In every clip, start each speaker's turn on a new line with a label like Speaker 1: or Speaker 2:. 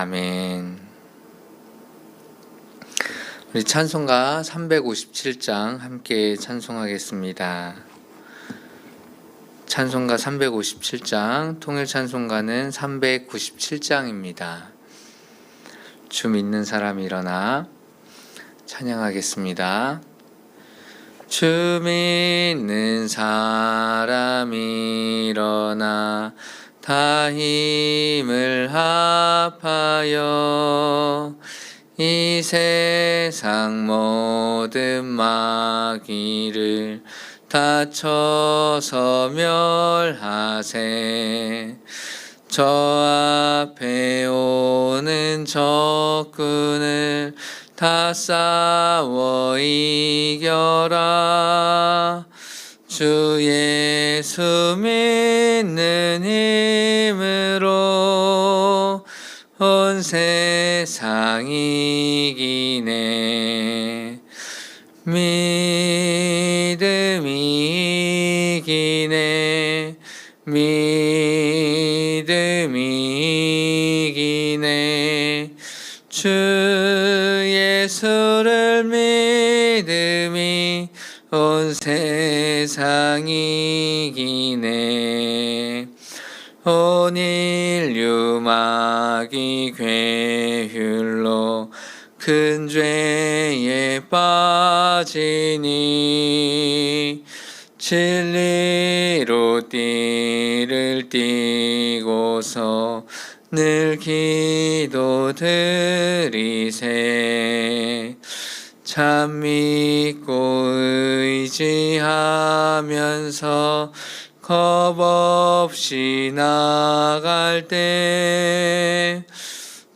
Speaker 1: 아멘. 우리 찬송가 357장 함께 찬송하겠습니다. 찬송가 357장, 통일 찬송가는 397장입니다. 주 믿는 사람이 일어나 찬양하겠습니다. 주 믿는 사람이 일어나 다 힘을 합하여 이 세상 모든 마귀를 다쳐서 멸하세. 저 앞에 오는 적군을 다 싸워 이겨라. 주 예수 믿는 힘으로 온 세상 이기네. 믿음이 이기네. 믿음이 이기네. 주 예수를 믿음이 온 세상 이기네. 온 인류 마귀 괴휼로 큰 죄에 빠지니 진리로 띠를 띠고서 늘 기도드리세. 참 믿고 의지하면서 겁 없이 나갈 때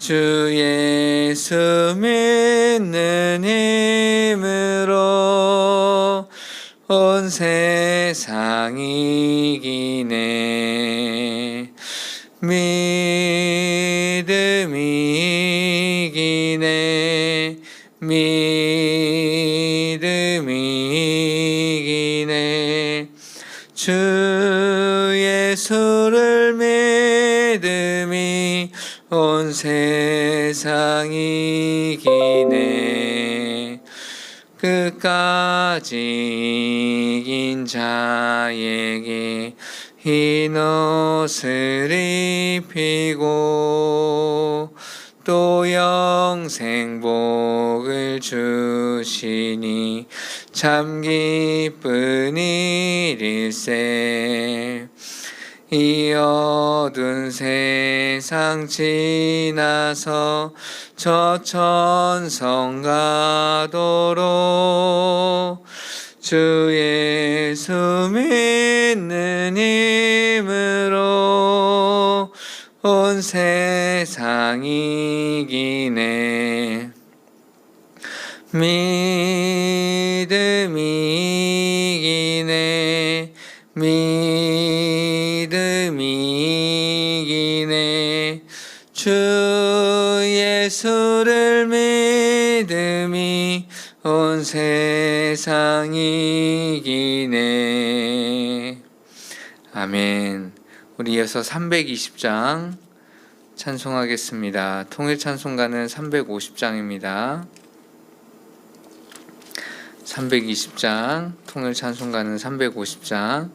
Speaker 1: 주 예수 믿는 힘으로 온 세상 이기네. 믿음이 이기네. 믿음이 이기네. 주 예수를 믿음이 온 세상 이기네. 끝까지 이긴 자에게 흰 옷을 입히고 또 영생 복을 주시니 참 기쁜 일일세. 이 어두운 세상 지나서 저 천성 가도록 주 예수 믿는 힘으로 온 세상 이기네. 믿음이 이기네. 믿음이 이기네. 주 예수를 믿음이 온 세상 이기네. 아멘. 우리 이어서 320장 찬송하겠습니다. 통일 찬송가는 350장입니다. 320장, 통일 찬송가는 350장.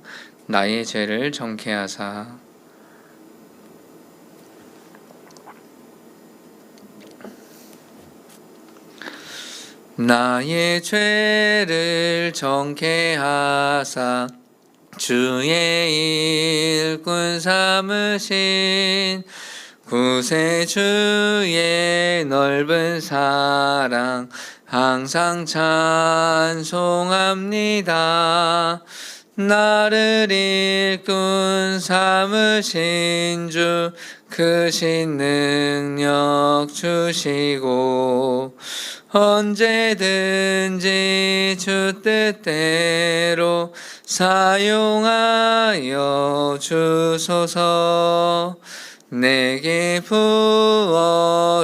Speaker 1: 나의 죄를 정케하사. 나의 죄를 정케하사 주의 일꾼 삼으신 구세주의 넓은 사랑 항상 찬송합니다. 나를 일꾼 삼으신 주 크신 능력 주시고 언제든지 주 뜻대로 사용하여 주소서. 내게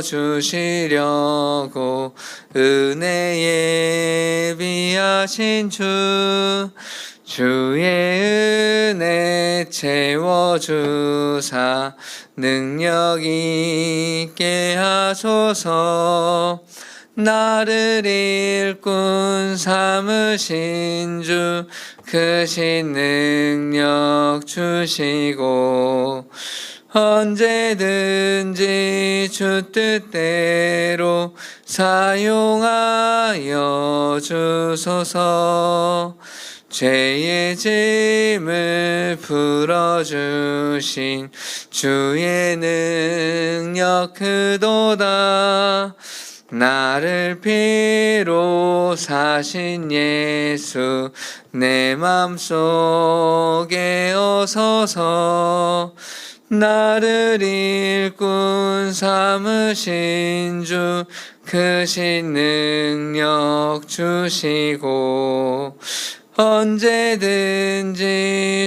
Speaker 1: 부어주시려고 은혜에 비하신 주의 은혜 채워주사 능력 있게 하소서. 나를 일꾼 삼으신 주 크신 능력 주시고 언제든지 주 뜻대로 사용하여 주소서. 죄의 짐을 풀어주신 주의 능력 크도다. 나를 피로 사신 예수 내 맘속에 오소서. 나를 일꾼 삼으신 주 크신 능력 주시고 언제든지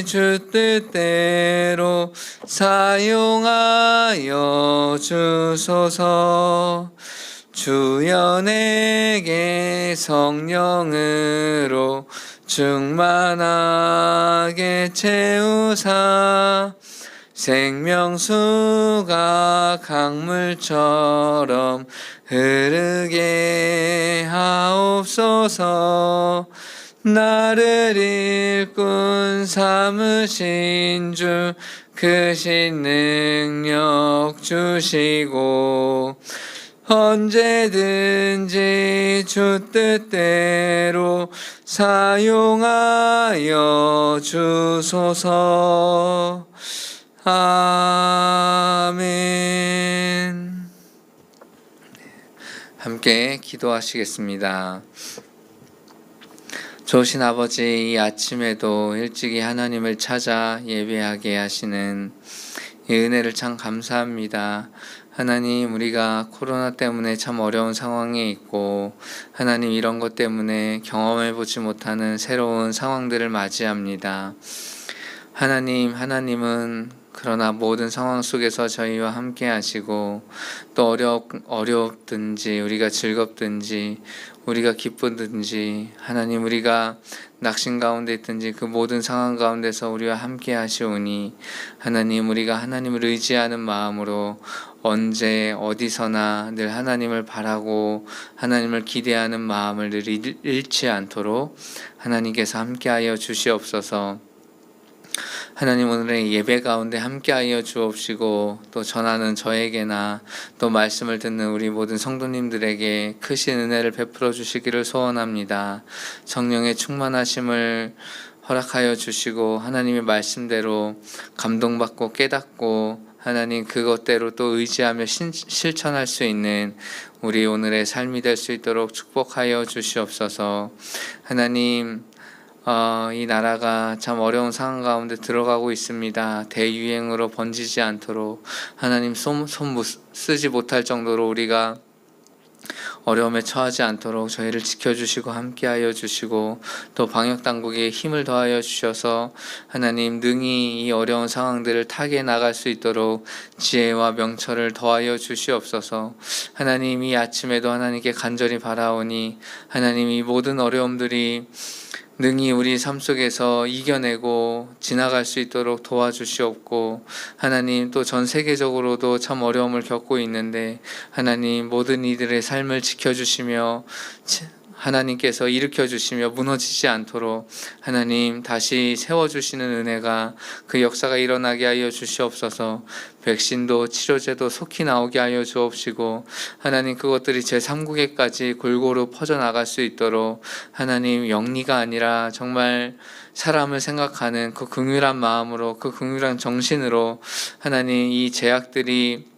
Speaker 1: 주 뜻대로 사용하여 주소서. 주여 내게 성령으로 충만하게 채우사 생명수가 강물처럼 흐르게 하옵소서. 나를 일꾼 삼으신 주 크신 능력 주시고 언제든지 주 뜻대로 사용하여 주소서. 아멘. 함께 기도하시겠습니다. 좋으신 아버지, 이 아침에도 일찍이 하나님을 찾아 예배하게 하시는 이 은혜를 참 감사합니다. 하나님, 우리가 코로나 때문에 참 어려운 상황에 있고 하나님, 이런 것 때문에 경험해보지 못하는 새로운 상황들을 맞이합니다. 하나님은 그러나 모든 상황 속에서 저희와 함께 하시고 또 어렵든지 우리가 즐겁든지 우리가 기쁘든지 하나님, 우리가 낙심 가운데 있든지 그 모든 상황 가운데서 우리와 함께 하시오니 하나님, 우리가 하나님을 의지하는 마음으로 언제 어디서나 늘 하나님을 바라고 하나님을 기대하는 마음을 늘 잃지 않도록 하나님께서 함께하여 주시옵소서. 하나님, 오늘의 예배 가운데 함께하여 주옵시고 또 전하는 저에게나 또 말씀을 듣는 우리 모든 성도님들에게 크신 은혜를 베풀어 주시기를 소원합니다. 성령의 충만하심을 허락하여 주시고 하나님의 말씀대로 감동받고 깨닫고 하나님, 그것대로 또 의지하며 실천할 수 있는 우리 오늘의 삶이 될 수 있도록 축복하여 주시옵소서. 하나님, 이 나라가 참 어려운 상황 가운데 들어가고 있습니다. 대유행으로 번지지 않도록 하나님, 손 쓰지 못할 정도로 우리가 어려움에 처하지 않도록 저희를 지켜주시고 함께하여 주시고 또 방역당국에 힘을 더하여 주셔서 하나님, 능히 이 어려운 상황들을 타개 나갈 수 있도록 지혜와 명철을 더하여 주시옵소서. 하나님, 이 아침에도 하나님께 간절히 바라오니 하나님, 이 모든 어려움들이 능히 우리 삶 속에서 이겨내고 지나갈 수 있도록 도와주시옵고 하나님, 또 전 세계적으로도 참 어려움을 겪고 있는데 하나님, 모든 이들의 삶을 지켜주시며 하나님께서 일으켜주시며 무너지지 않도록 하나님 다시 세워주시는 은혜가, 그 역사가 일어나게 하여 주시옵소서. 백신도 치료제도 속히 나오게 하여 주옵시고 하나님, 그것들이 제3국에까지 골고루 퍼져나갈 수 있도록 하나님, 영리가 아니라 정말 사람을 생각하는 그 긍휼한 마음으로, 그 긍휼한 정신으로 하나님, 이 제약들이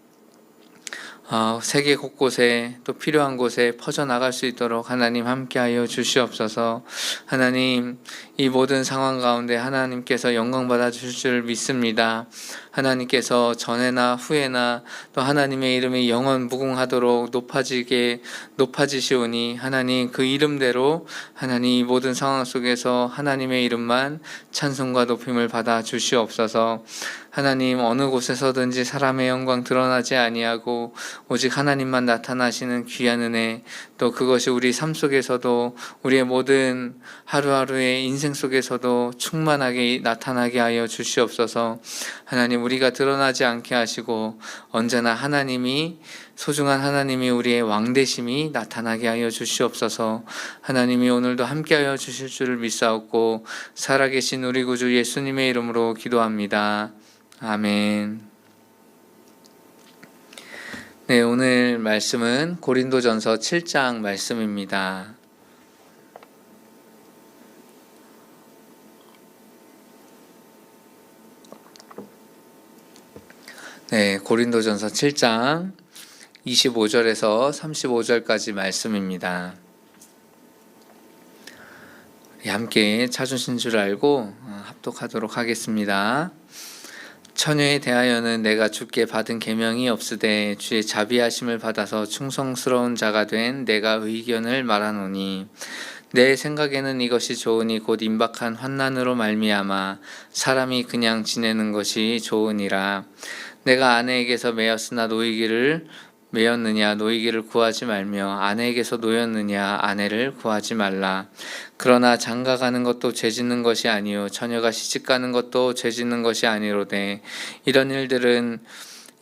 Speaker 1: 세계 곳곳에 또 필요한 곳에 퍼져나갈 수 있도록 하나님 함께하여 주시옵소서. 하나님, 이 모든 상황 가운데 하나님께서 영광 받아 주실 줄 믿습니다. 하나님께서 전에나 후에나 또 하나님의 이름이 영원 무궁하도록 높아지시오니 하나님, 그 이름대로 하나님 이 모든 상황 속에서 하나님의 이름만 찬송과 높임을 받아 주시옵소서. 하나님 어느 곳에서든지 사람의 영광 드러나지 아니하고 오직 하나님만 나타나시는 귀한 은혜, 또 그것이 우리 삶 속에서도 우리의 모든 하루하루의 인생 속에서도 충만하게 나타나게 하여 주시옵소서. 하나님, 우리가 드러나지 않게 하시고 언제나 하나님이, 소중한 하나님이 우리의 왕되심이 나타나게 하여 주시옵소서. 하나님이 오늘도 함께하여 주실 줄을 믿사옵고 살아계신 우리 구주 예수님의 이름으로 기도합니다. 아멘. 네, 오늘 말씀은 고린도전서 7장 말씀입니다. 네, 고린도전서 7장 25절에서 35절까지 말씀입니다. 함께 찾으신 줄 알고 합독하도록 하겠습니다. 처녀에 대하여는 내가 주께 받은 계명이 없으되 주의 자비하심을 받아서 충성스러운 자가 된 내가 의견을 말하노니, 내 생각에는 이것이 좋으니 곧 임박한 환난으로 말미암아 사람이 그냥 지내는 것이 좋으니라. 내가 아내에게서 매였으나 노이기를 매였느냐, 노이기를 구하지 말며 아내에게서 노였느냐, 아내를 구하지 말라. 그러나 장가가는 것도 죄짓는 것이 아니요 처녀가 시집가는 것도 죄짓는 것이 아니로되 이런 일들은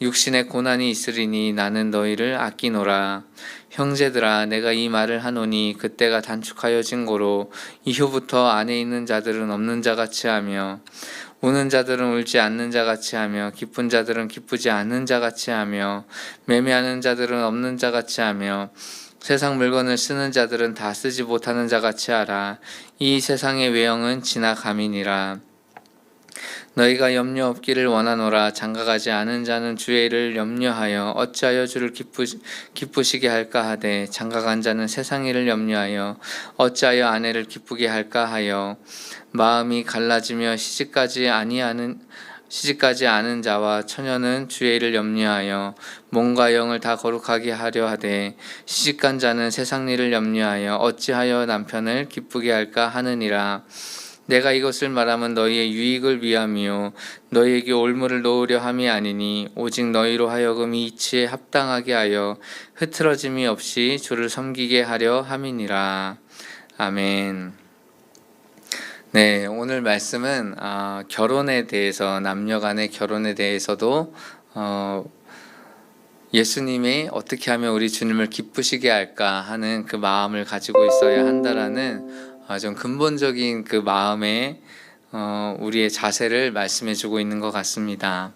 Speaker 1: 육신의 고난이 있으리니 나는 너희를 아끼노라. 형제들아, 내가 이 말을 하노니 그때가 단축하여진 고로 이후부터 안에 있는 자들은 없는 자같이 하며 우는 자들은 울지 않는 자같이 하며 기쁜 자들은 기쁘지 않는 자같이 하며 매매하는 자들은 없는 자같이 하며 세상 물건을 쓰는 자들은 다 쓰지 못하는 자같이 하라. 이 세상의 외형은 지나감이니라. 너희가 염려 없기를 원하노라. 장가가지 않은 자는 주의 일을 염려하여 어찌하여 주를 기쁘시게 할까 하되, 장가간 자는 세상 일을 염려하여 어찌하여 아내를 기쁘게 할까 하여, 마음이 갈라지며 시집가지 않은 자와 처녀는 주의 일을 염려하여 몸과 영을 다 거룩하게 하려 하되, 시집간 자는 세상 일을 염려하여 어찌하여 남편을 기쁘게 할까 하느니라. 내가 이것을 말하면 너희의 유익을 위함이요 너희에게 올무를 놓으려 함이 아니니, 오직 너희로 하여금 이 이치에 합당하게 하여 흐트러짐이 없이 주를 섬기게 하려 함이니라. 아멘. 네, 오늘 말씀은 결혼에 대해서, 남녀 간의 결혼에 대해서도 예수님이 어떻게 하면 우리 주님을 기쁘시게 할까 하는 그 마음을 가지고 있어야 한다라는 좀 근본적인 그 마음에 우리의 자세를 말씀해주고 있는 것 같습니다.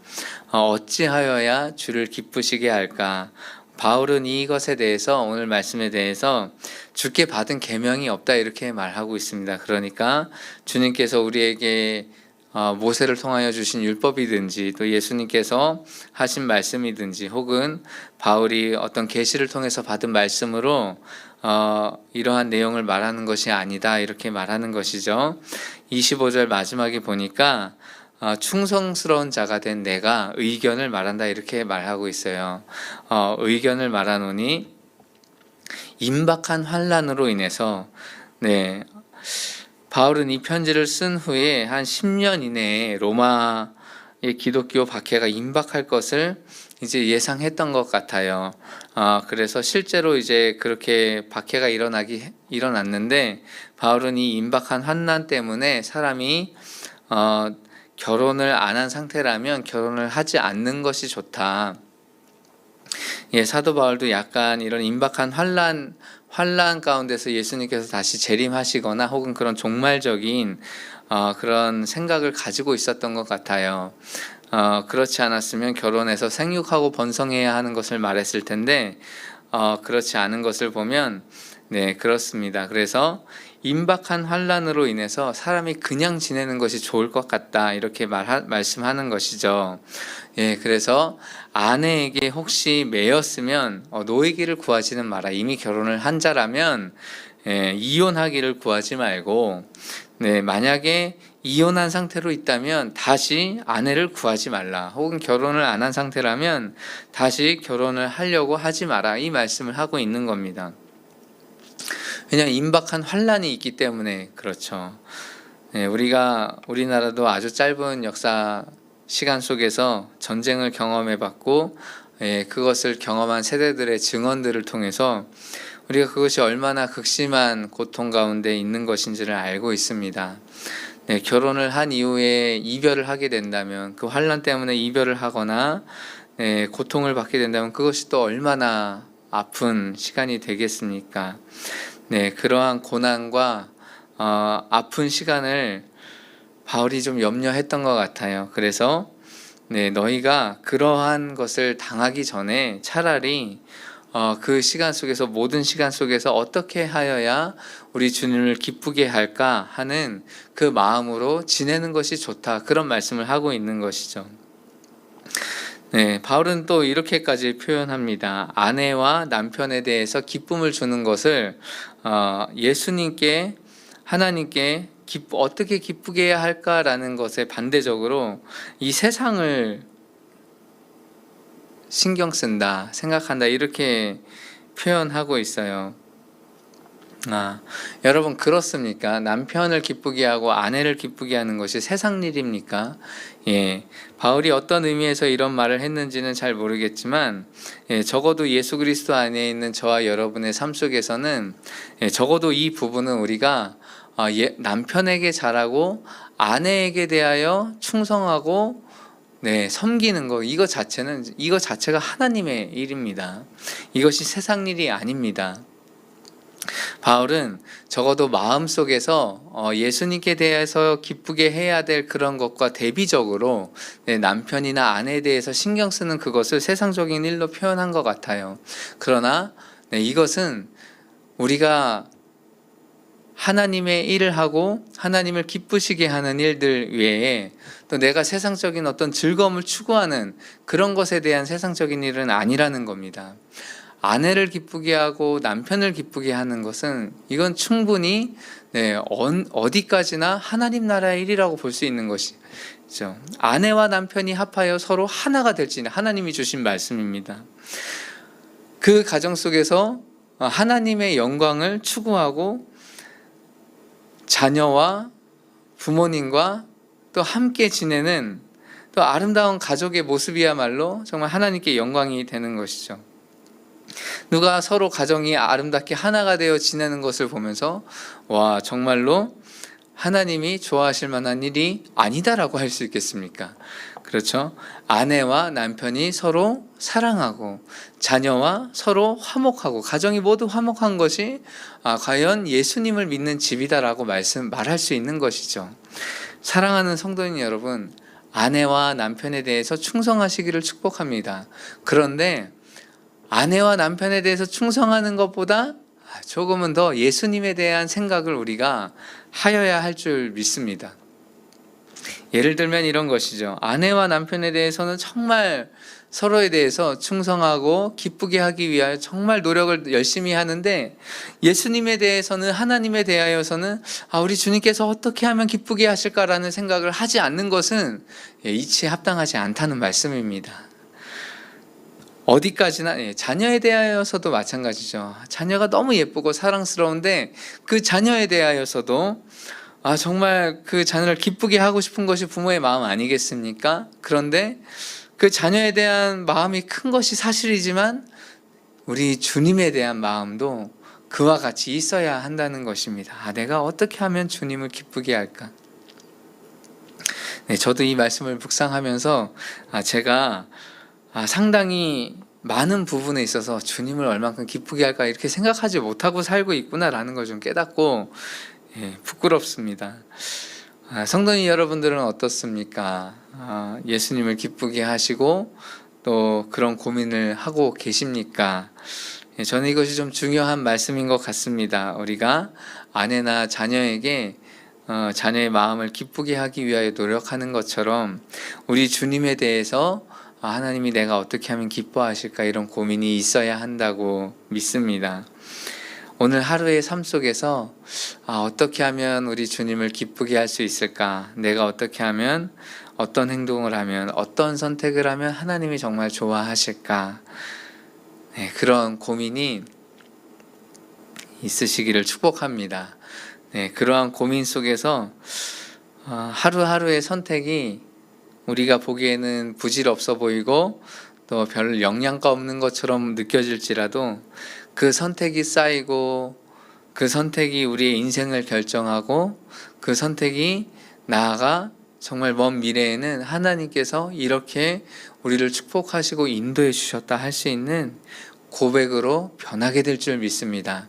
Speaker 1: 어찌하여야 주를 기쁘시게 할까? 바울은 이것에 대해서, 오늘 말씀에 대해서 주께 받은 계명이 없다 이렇게 말하고 있습니다. 그러니까 주님께서 우리에게 모세를 통하여 주신 율법이든지 또 예수님께서 하신 말씀이든지 혹은 바울이 어떤 계시를 통해서 받은 말씀으로 이러한 내용을 말하는 것이 아니다 이렇게 말하는 것이죠. 25절 마지막에 보니까 충성스러운 자가 된 내가 의견을 말한다 이렇게 말하고 있어요. 의견을 말하노니 임박한 환난으로 인해서, 네, 바울은 이 편지를 쓴 후에 한 10년 이내에 로마의 기독교 박해가 임박할 것을 이제 예상했던 것 같아요. 그래서 실제로 이제 그렇게 박해가 일어났는데, 바울은 이 임박한 환난 때문에 사람이 결혼을 안 한 상태라면 결혼을 하지 않는 것이 좋다. 예, 사도 바울도 약간 이런 임박한 환난 가운데서 예수님께서 다시 재림하시거나 혹은 그런 종말적인 그런 생각을 가지고 있었던 것 같아요. 그렇지 않았으면 결혼해서 생육하고 번성해야 하는 것을 말했을 텐데, 그렇지 않은 것을 보면, 네, 그렇습니다. 그래서 임박한 환난으로 인해서 사람이 그냥 지내는 것이 좋을 것 같다 이렇게 말씀하는 것이죠. 예, 그래서 아내에게 혹시 매였으면 노이기를 구하지는 마라. 이미 결혼을 한 자라면 이혼하기를 구하지 말고, 네, 만약에 이혼한 상태로 있다면 다시 아내를 구하지 말라. 혹은 결혼을 안 한 상태라면 다시 결혼을 하려고 하지 마라. 이 말씀을 하고 있는 겁니다. 왜냐하면 임박한 환난이 있기 때문에 그렇죠. 네, 우리나라도 아주 짧은 역사 시간 속에서 전쟁을 경험해봤고 그것을 경험한 세대들의 증언들을 통해서 우리가 그것이 얼마나 극심한 고통 가운데 있는 것인지를 알고 있습니다. 결혼을 한 이후에 이별을 하게 된다면, 그 환난 때문에 이별을 하거나 고통을 받게 된다면 그것이 또 얼마나 아픈 시간이 되겠습니까? 그러한 고난과 아픈 시간을 바울이 좀 염려했던 것 같아요. 그래서 너희가 그러한 것을 당하기 전에 차라리 그 시간 속에서, 모든 시간 속에서 어떻게 하여야 우리 주님을 기쁘게 할까 하는 그 마음으로 지내는 것이 좋다, 그런 말씀을 하고 있는 것이죠. 바울은 또 이렇게까지 표현합니다. 아내와 남편에 대해서 기쁨을 주는 것을 예수님께, 하나님께 어떻게 기쁘게 해야 할까라는 것에 반대적으로 이 세상을 신경 쓴다, 생각한다, 이렇게 표현하고 있어요. 여러분, 그렇습니까? 남편을 기쁘게 하고 아내를 기쁘게 하는 것이 세상 일입니까? 바울이 어떤 의미에서 이런 말을 했는지는 잘 모르겠지만 적어도 예수 그리스도 안에 있는 저와 여러분의 삶 속에서는 적어도 이 부분은 우리가 남편에게 잘하고 아내에게 대하여 충성하고 섬기는 거, 이거 자체가 하나님의 일입니다. 이것이 세상 일이 아닙니다. 바울은 적어도 마음속에서 예수님께 대해서 기쁘게 해야 될 그런 것과 대비적으로 남편이나 아내에 대해서 신경 쓰는 그것을 세상적인 일로 표현한 것 같아요. 그러나 이것은 우리가 하나님의 일을 하고 하나님을 기쁘시게 하는 일들 외에 또 내가 세상적인 어떤 즐거움을 추구하는 그런 것에 대한 세상적인 일은 아니라는 겁니다. 아내를 기쁘게 하고 남편을 기쁘게 하는 것은 이건 충분히 어디까지나 하나님 나라의 일이라고 볼 수 있는 것이죠. 아내와 남편이 합하여 서로 하나가 될지, 하나님이 주신 말씀입니다. 그 가정 속에서 하나님의 영광을 추구하고 자녀와 부모님과 또 함께 지내는 또 아름다운 가족의 모습이야말로 정말 하나님께 영광이 되는 것이죠. 누가 서로 가정이 아름답게 하나가 되어 지내는 것을 보면서 와, 정말로 하나님이 좋아하실 만한 일이 아니다라고 할 수 있겠습니까? 그렇죠? 아내와 남편이 서로 사랑하고 자녀와 서로 화목하고 가정이 모두 화목한 것이 과연 예수님을 믿는 집이다라고 말할 수 있는 것이죠. 사랑하는 성도님 여러분, 아내와 남편에 대해서 충성하시기를 축복합니다. 그런데 아내와 남편에 대해서 충성하는 것보다 조금은 더 예수님에 대한 생각을 우리가 하여야 할 줄 믿습니다. 예를 들면 이런 것이죠. 아내와 남편에 대해서는 정말 서로에 대해서 충성하고 기쁘게 하기 위하여 정말 노력을 열심히 하는데, 예수님에 대해서는, 하나님에 대하여서는 우리 주님께서 어떻게 하면 기쁘게 하실까라는 생각을 하지 않는 것은 이치에 합당하지 않다는 말씀입니다. 어디까지나 자녀에 대하여서도 마찬가지죠. 자녀가 너무 예쁘고 사랑스러운데 그 자녀에 대하여서도 정말 그 자녀를 기쁘게 하고 싶은 것이 부모의 마음 아니겠습니까? 그런데 그 자녀에 대한 마음이 큰 것이 사실이지만 우리 주님에 대한 마음도 그와 같이 있어야 한다는 것입니다. 내가 어떻게 하면 주님을 기쁘게 할까? 저도 이 말씀을 묵상하면서 제가 상당히 많은 부분에 있어서 주님을 얼만큼 기쁘게 할까 이렇게 생각하지 못하고 살고 있구나라는 걸 좀 깨닫고 부끄럽습니다. 성도님 여러분들은 어떻습니까? 예수님을 기쁘게 하시고 또 그런 고민을 하고 계십니까? 저는 이것이 좀 중요한 말씀인 것 같습니다. 우리가 아내나 자녀에게 자녀의 마음을 기쁘게 하기 위하여 노력하는 것처럼 우리 주님에 대해서 하나님이 내가 어떻게 하면 기뻐하실까, 이런 고민이 있어야 한다고 믿습니다. 오늘 하루의 삶 속에서 어떻게 하면 우리 주님을 기쁘게 할 수 있을까, 내가 어떻게 하면, 어떤 행동을 하면, 어떤 선택을 하면 하나님이 정말 좋아하실까, 그런 고민이 있으시기를 축복합니다. 그러한 고민 속에서 하루하루의 선택이 우리가 보기에는 부질없어 보이고 또 별 영양가 없는 것처럼 느껴질지라도 그 선택이 쌓이고 그 선택이 우리의 인생을 결정하고 그 선택이 나아가 정말 먼 미래에는 하나님께서 이렇게 우리를 축복하시고 인도해 주셨다 할 수 있는 고백으로 변하게 될 줄 믿습니다.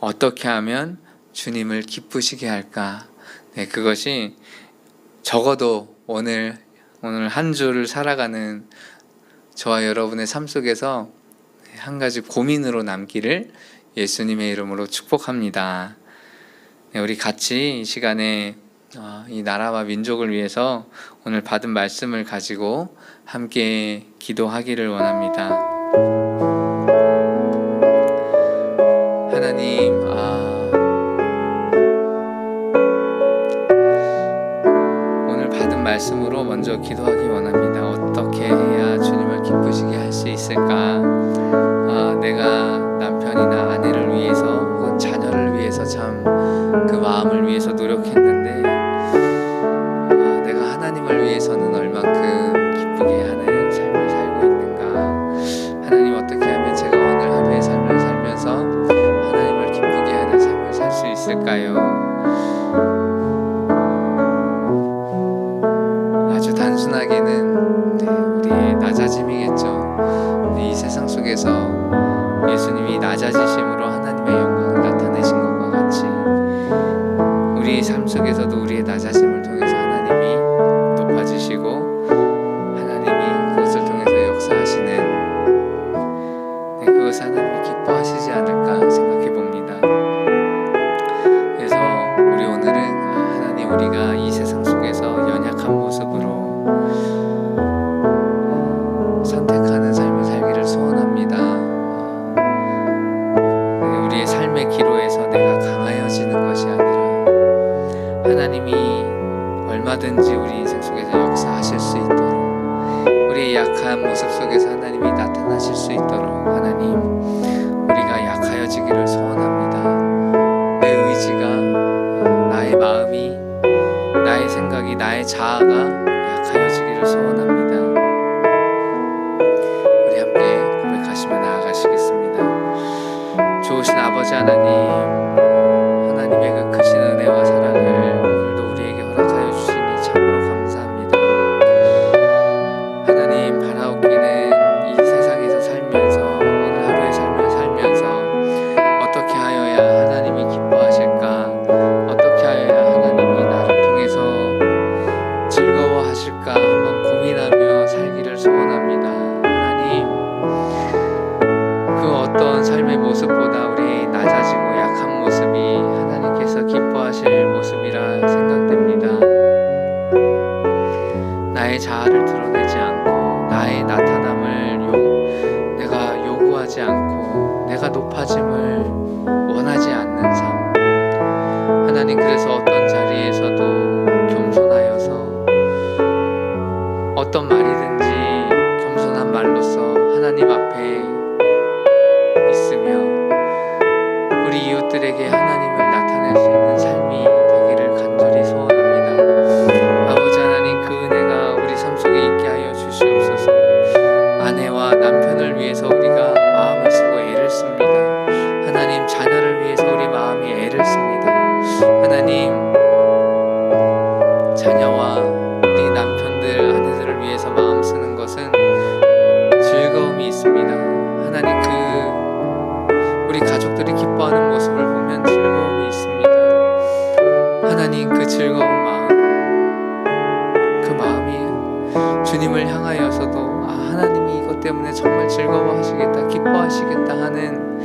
Speaker 1: 어떻게 하면 주님을 기쁘시게 할까? 네, 그것이 적어도 오늘 한 주를 살아가는 저와 여러분의 삶 속에서 한 가지 고민으로 남기를 예수님의 이름으로 축복합니다. 네, 우리 같이 이 시간에 이 나라와 민족을 위해서 오늘 받은 말씀을 가지고 함께 기도하기를 원합니다. 하나님, 오늘 받은 말씀으로 먼저 기도하기 원합니다. 어떻게 해야 주님을 기쁘시게 할 수 있을까? 내가 남편이나 아내를 위해서 혹은 자녀를 위해서 참 그 마음을 위해서 노력했는데 내가 하나님을 위해서는 얼만큼 기쁘게 하는 삶을 살고 있는가? 하나님, 어떻게 하면 제가 오늘 하루의 삶을 살면서 하나님을 기쁘게 하는 삶을 살 수 있을까요? 아주 단순하게는 우리의 낮아짐이겠죠. 이 세상 속에서 예수님이 낮아지심으로 하나님의 영광을 나타내신 것과 같이 우리의 삶 속에서도 우리의 낮아짐을 통해서 하나님이 높아지시고 하나님이 그것을 통해서 역사하시는 그것을 하나님이 기뻐하시지 않을까 생각해 봅니다. 그래서 우리 오늘은 하나님, 우리가 이 세상 속에서 연약한 모습으로 선택하는 삶을 살기를 소원합니다. 우리의 삶의 기로에서 내가 강하여지는 것이 아니라 하나님이 얼마든지 우리 인생 속에서 역사하실 수 있도록, 우리의 약한 모습 속에서 하나님이 나타나실 수 있도록 하나님, 우리가 약하여지기를 소원합니다. 내 의지가, 나의 마음이, 나의 생각이, 나의 자아가 약하여지기를 소원합니다. 우리 함께 고백하시며 나아가시겠습니다. 좋으신 아버지 하나님의 그 크신 은혜와 사랑을 오늘도 우리에게 허락하여 주시니 참으로 감사합니다. 하나님, 바라옵기는 이 세상에서 살면서, 오늘 하루의 삶을 살면서 어떻게 하여야 하나님이 기뻐하실까? 어떻게 하여야 하나님이 나를 통해서 즐거워하실까? 한번 고민하며 살기를 소원합니다. 하나님, 그 어떤 삶의 모습보다 우리 낮아지고 약한 모습이 하나님께서 기뻐하실 모습이라 생각됩니다. 나의 자아를 드러내지 않고 나의 나타남을 내가 요구하지 않고 내가 높아짐을 원하지 않는 삶. 하나님, 그래서 어떤 자리에서도 겸손하여서 어떤 말이든지 겸손한 말로써 하나님 앞에 있으며 우리 이웃들에게 하나님을 나타낼 수 있는 삶이 되기를 간절히 소원합니다. 아버지 하나님, 그 은혜가 우리 삶 속에 있게 하여 주시옵소서. 아내와 남편을 위해서 우리가 마음을 쓰고 애를 씁니다. 하나님, 자녀를 위해서 우리 마음이 애를 씁니다. 하나님, 자녀와 우리 남편들, 아내들을 위해서 마음 쓰는 것은 즐거움이 있습니다. 하나님, 우리 가족들이 기뻐하는 모습을 보면 즐거움이 있습니다. 하나님, 그 즐거운 마음, 그 마음이 주님을 향하여서도 하나님이 이것 때문에 정말 즐거워하시겠다, 기뻐하시겠다 하는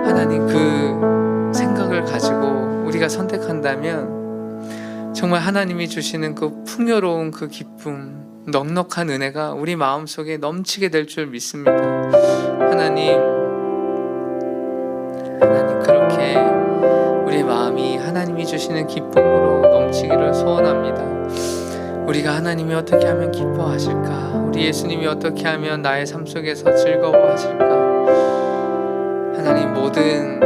Speaker 1: 하나님 그 생각을 가지고 우리가 선택한다면 정말 하나님이 주시는 그 풍요로운 그 기쁨, 넉넉한 은혜가 우리 마음속에 넘치게 될 줄 믿습니다. 하나님, 그렇게 우리의 마음이 하나님이 주시는 기쁨으로 넘치기를 소원합니다. 우리가 하나님이 어떻게 하면 기뻐하실까? 우리 예수님이 어떻게 하면 나의 삶 속에서 즐거워하실까? 하나님, 모든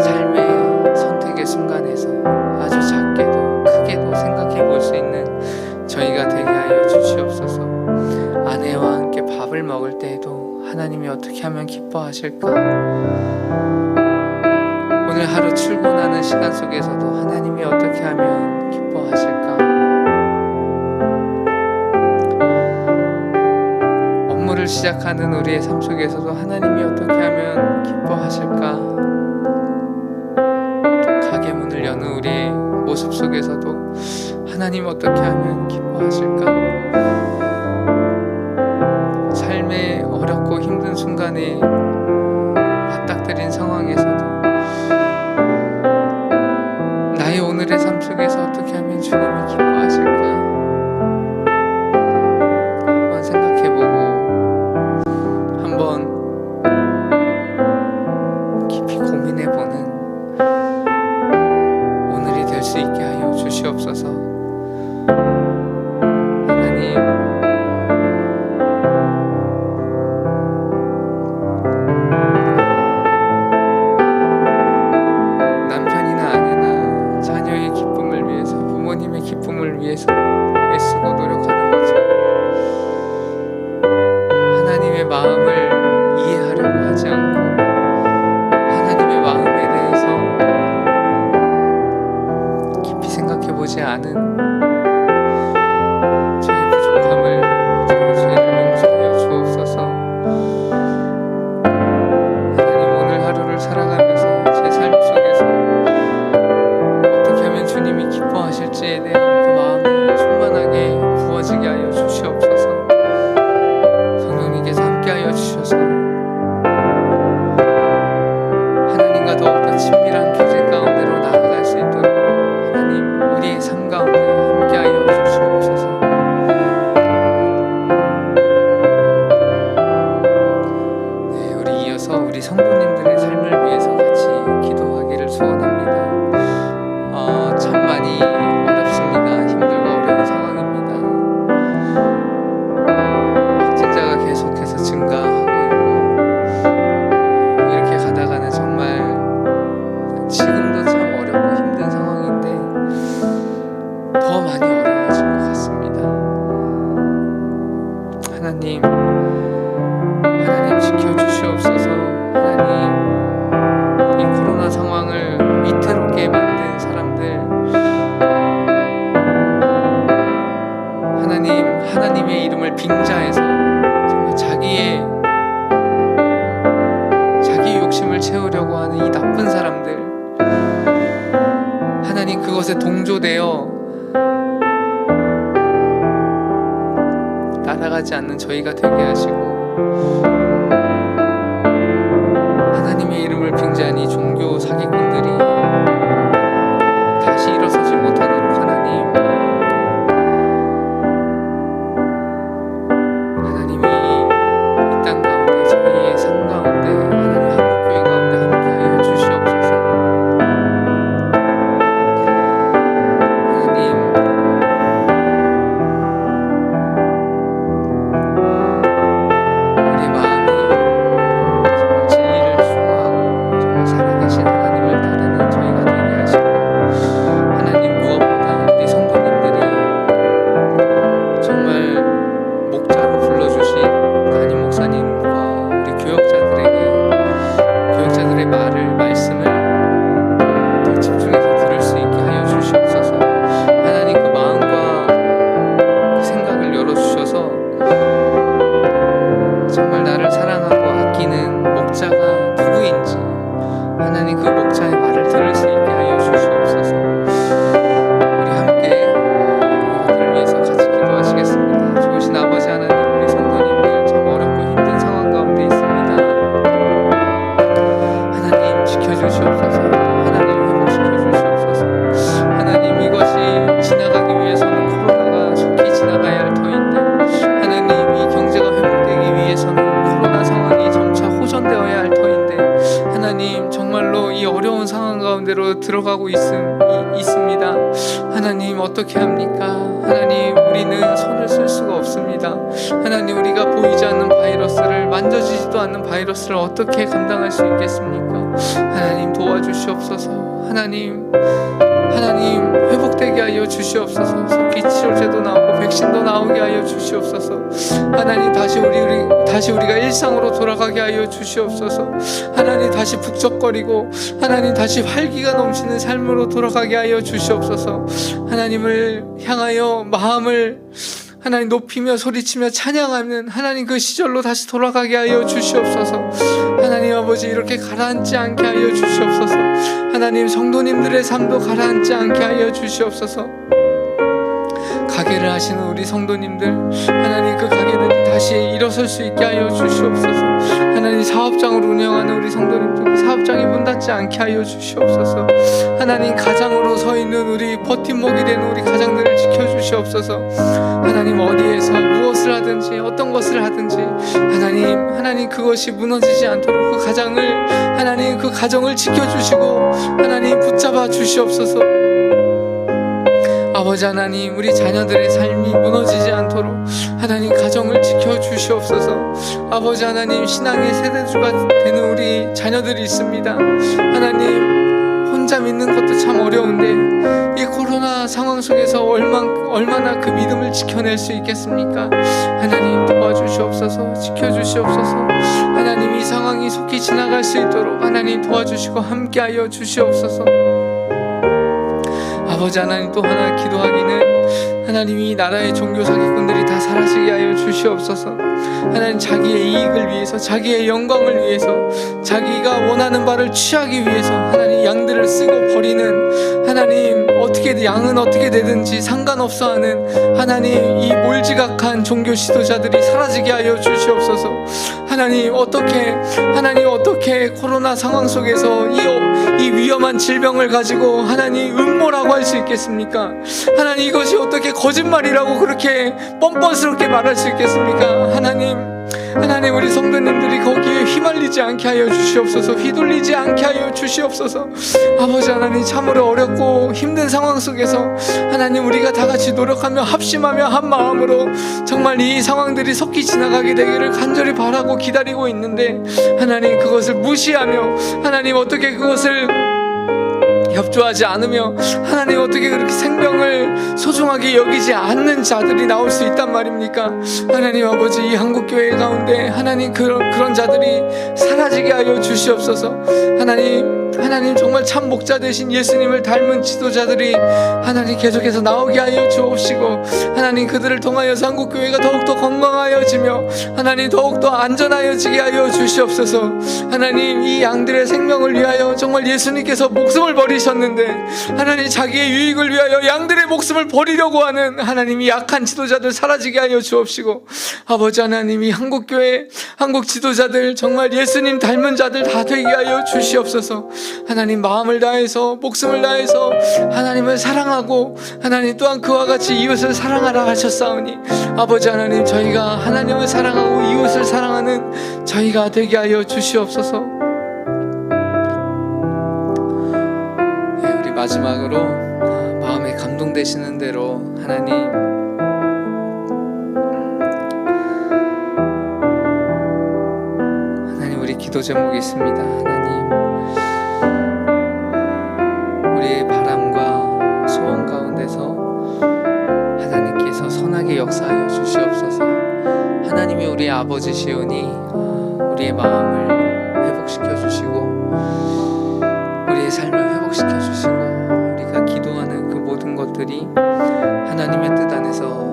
Speaker 1: 삶의 선택의 순간에서 아주 작게도 크게도 생각해 볼 수 있는 저희가 되게 하여 주시옵소서. 어려울 때에도 하나님이 어떻게 하면 기뻐하실까? 오늘 하루 출근하는 시간 속에서도 하나님이 어떻게 하면 기뻐하실까? 업무를 시작하는 우리의 삶 속에서도 하나님이 어떻게 하면 기뻐하실까? 가게 문을 여는 우리의 모습 속에서도 하나님 어떻게 하면 기뻐하실까? 삶의 어렵고 힘든 순간에 맞닥뜨린 상황에서도 나의 오늘의 삶 속에서 어떻게 하면 주님이 기뻐하실까? 한번 생각해보고 한번 깊이 고민해보는 오늘이 될 수 있게 하여 주시옵소서. 하나님, 남편이나 아내나 자녀의 기쁨을 위해서, 부모님의 기쁨을 위해서 애쓰고 노력하는 것처럼 하나님의 마음을 이해하려고 하지 않고 하나님의 마음에 대해서 깊이 생각해보지 않은 저의 부족함을, 저의 죄를 용서하여 주옵소서. 하나님, 오늘 하루를 살아가면서 제 삶 속에서 어떻게 하면 주님이 기뻐하실지에 대한 그 마음을 충만하게 부어지게 하여 주시옵소서. 성령님께서 함께하여 주셔서 하나님과 더욱더 친밀한 교제 가운데로 나아갈 수 있도록 하나님, 우리의 삶 가운데 함께하여 주시옵소서. 네, 우리 이어서 우리 성도님들의 삶을 위해서 같이 기도하기를 소원합니다. 참 많이 어렵습니다. 힘들고 어려운 상황입니다. 확진자가 계속해서 증가하고 있고, 이렇게 가다가는 정말 지금도 참 어렵고 힘든 상황인데 더 많이 어려워질 것 같습니다. 하나님 지켜주시옵소서. 하나님, 이 코로나 상황을 위태롭게 만든 사람들, 하나님의 이름을 빙자해서 정말 자기 욕심을 채우려고 하는 이 나쁜 사람들, 하나님 그것에 동조되어 따라가지 않는 저희가 되게 하시고, 하나님의 이름을 빙자한 이 종교 사기꾼들이 다시 일어서지 못하도록 하나님이 이 땅 가운데, 저희의 삶 가운데, 하나님 한국교회 가운데 함께하여 주시옵소서. 하나님, 우리 마음이 정말 진리를 추구하고 정말 살아계신 하나님을 따르는 저희가 되게 하시고, 하나님 무엇보다 우리 성도님들이 정말 목자로 불러주신 담임 목사님과 우리 교역자들의 말씀을 더 집중해서 들을 수 있게 하여 주시옵소서. 하나님 그 마음과 그 생각을 열어주셔서 정말 나를 사랑하고 아끼는 목자가 누구인지, 하나님 그 목자의 말을 들을 수 있게 하여 주시옵소서. 우리 함께 이것을 위해서 같이 기도하시겠습니다. 좋으신 아버지 하나님, 우리 성도님들 참 어렵고 힘든 상황 가운데 있습니다. 하나님 지켜주시옵소서. 하나님 회복시켜 주시옵소서. 하나님, 이것이 지나가기 위해서는 코로나가 속히 지나가야 할 터인데, 하나님 이 경제가 회복되기 위해서는 코로나 상황이 점차 호전되어야 할 터인데, 하나님 정말로 이 어려운 무서운 상황 가운데로 들어가고 있습니다. 하나님 어떻게 합니까? 하나님 우리는 손을 쓸 수가 없습니다. 하나님 우리가 보이지 않는 바이러스를, 만져지지도 않는 바이러스를 어떻게 감당할 수 있겠습니까? 하나님 도와주시옵소서. 하나님 회복되게 하여 주시옵소서. 속기 치료제도 나오고 백신도 나오게 하여 주시옵소서. 하나님 다시 우리가 일상으로 돌아가게 하여 주시옵소서. 하나님 다시 북적거리고 하나님 다시 활기가 넘치는 삶으로 돌아가게 하여 주시옵소서. 하나님을 향하여 마음을 하나님 높이며 소리치며 찬양하는 하나님 그 시절로 다시 돌아가게 하여 주시옵소서. 하나님 아버지 이렇게 가라앉지 않게 하여 주시옵소서. 하나님 성도님들의 삶도 가라앉지 않게 하여 주시옵소서. 가게를 하시는 우리 성도님들, 하나님 그 가게들이 다시 일어설 수 있게 하여 주시옵소서. 하나님 사업장을 운영하는 우리 성도님들, 사업장이 문 닫지 않게 하여 주시옵소서. 하나님 가장으로 서 있는 우리 버팀목이 되는 우리 가장들을 지켜주시옵소서. 하나님 어디에서 무엇을 하든지 어떤 것을 하든지 하나님 그것이 무너지지 않도록 그 가정을 지켜주시고 하나님 붙잡아 주시옵소서. 아버지 하나님 우리 자녀들의 삶이 무너지지 않도록 하나님 가정을 지켜주시옵소서. 아버지 하나님 신앙의 세대주가 되는 우리 자녀들이 있습니다. 하나님 혼자 믿는 것도 참 어려운데 이 코로나 상황 속에서 얼마나 그 믿음을 지켜낼 수 있겠습니까? 하나님 도와주시옵소서. 지켜주시옵소서. 하나님 이 상황이 속히 지나갈 수 있도록 하나님 도와주시고 함께하여 주시옵소서. 아버지 하나님 또 하나 기도하기는 하나님 이 나라의 종교 사기꾼들이 다 사라지게 하여 주시옵소서. 하나님 자기의 이익을 위해서, 자기의 영광을 위해서, 자기가 원하는 바를 취하기 위해서 하나님 양들을 쓰고 버리는 하나님 양은 어떻게 되든지 상관없어 하는 하나님 이 몰지각한 종교 지도자들이 사라지게 하여 주시옵소서. 하나님 어떻게 코로나 상황 속에서 이 위험한 질병을 가지고 하나님 음모라고 할 수 있겠습니까? 하나님 이것이 어떻게 거짓말이라고 그렇게 뻔뻔스럽게 말할 수 있겠습니까? 하나님 우리 성도님들이 거기에 휘말리지 않게 하여 주시옵소서. 휘둘리지 않게 하여 주시옵소서. 아버지 하나님 참으로 어렵고 힘든 상황 속에서 하나님 우리가 다 같이 노력하며 합심하며 한 마음으로 정말 이 상황들이 속히 지나가게 되기를 간절히 바라고 기다리고 있는데 하나님 그것을 무시하며 하나님 어떻게 그것을 협조하지 않으며 하나님 어떻게 그렇게 생명을 소중하게 여기지 않는 자들이 나올 수 있단 말입니까? 하나님 아버지 이 한국교회 가운데 하나님 그런 자들이 사라지게 하여 주시옵소서. 하나님 정말 참 목자 되신 예수님을 닮은 지도자들이 하나님 계속해서 나오게 하여 주옵시고 하나님 그들을 통하여서 한국교회가 더욱더 건강하여지며 하나님 더욱더 안전하여지게 하여 주시옵소서. 하나님 이 양들의 생명을 위하여 정말 예수님께서 목숨을 버리셨는데 하나님 자기의 유익을 위하여 양들의 목숨을 버리려고 하는 하나님 이 약한 지도자들 사라지게 하여 주옵시고 아버지 하나님 이 한국교회 한국 지도자들 정말 예수님 닮은 자들 다 되게 하여 주시옵소서. 하나님 마음을 다해서 목숨을 다해서 하나님을 사랑하고 하나님 또한 그와 같이 이웃을 사랑하라 하셨사오니 아버지 하나님 저희가 하나님을 사랑하고 이웃을 사랑하는 저희가 되게 하여 주시옵소서. 우리 마지막으로 마음에 감동되시는 대로 하나님 우리 기도 제목이 있습니다. 하나님 우리의 바람과 소원 가운데서 하나님께서 선하게 역사하여 주시옵소서. 하나님이 우리의 아버지시오니 우리의 마음을 회복시켜 주시고 우리의 삶을 회복시켜 주시고 우리가 기도하는 그 모든 것들이 하나님의 뜻 안에서